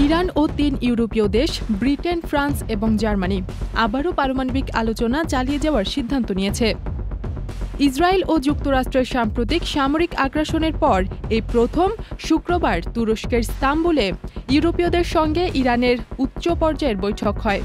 Iran ও ৩ ইউরোপীয় দেশ Britain, France এবং জার্মানি আবারও পারমাণবিক আলোচনা চালিয়ে যাওয়ার সিদ্ধান্ত নিয়েছে। ইসরায়েল ও যুক্তরাষ্ট্রের সাম্প্রতিক সামরিক আগ্রাসনের পর এই প্রথম শুক্রবার তুরস্কের ইস্তাম্বুলে ইউরোপীয়দের সঙ্গে ইরানের উচ্চ পর্যায়ের বৈঠক হয়।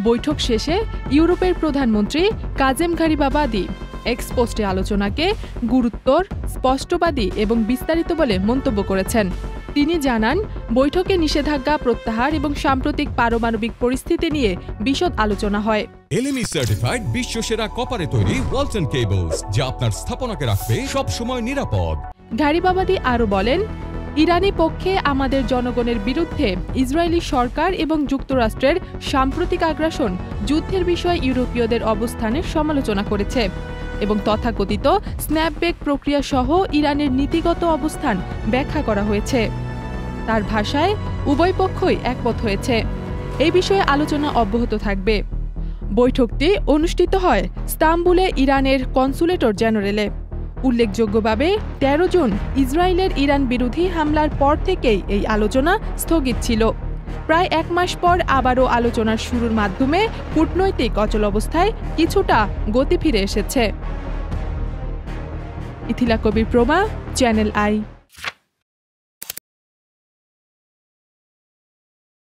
বৈঠক শেষে ইউরোপের প্রধানমন্ত্রী কাজেম গারিবাবাদি এক্স পোস্টে আলোচনাকে গুরুত্বর, স্পষ্টবাদী এবং বিস্তারিত বলে মন্তব্য করেছেন। তিনি জানান, বৈঠকে নিষেধাজ্ঞা প্রত্যাহার এবং সাম্প্রতিক পারমাণবিক পরিস্থিতি নিয়ে বিশদ আলোচনা হয়। LME সার্টিফাইড বিশ্বসেরা কপারে তৈরি ওয়ালটন কেবলস, যা আপনার স্থাপনাকে রাখবে সব সময় নিরাপদ। গারিবাবাদি আরও বলেন, ইরানি পক্ষে আমাদের জনগণের বিরুদ্ধে ইসরায়েলি সরকার এবং যুক্তরাষ্ট্রের সাম্প্রতিক আগ্রাসন যুদ্ধের বিষয়ে ইউরোপীয়দের অবস্থানের সমালোচনা করেছে এবং তথাকথিত স্ন্যাপব্যাক প্রক্রিয়া সহ ইরানের নীতিগত অবস্থান ব্যাখ্যা করা হয়েছে। তার ভাষায়, উভয় পক্ষই একমত হয়েছে এই বিষয়ে আলোচনা অব্যাহত থাকবে। বৈঠকটি অনুষ্ঠিত হয় ইস্তাম্বুলে ইরানের কনসুলেটর জেনারেলে। উল্লেখযোগ্যভাবে ১৩ জুন ইসরায়েলের ইরান বিরোধী হামলার পর থেকেই এই আলোচনা স্থগিত ছিল। প্রায় এক মাস পর আবারও আলোচনার শুরুর মাধ্যমে কূটনৈতিক অচলাবস্থায় কিছুটা গতি ফিরে এসেছে। ইথিলা কবির প্রমা, চ্যানেল আই।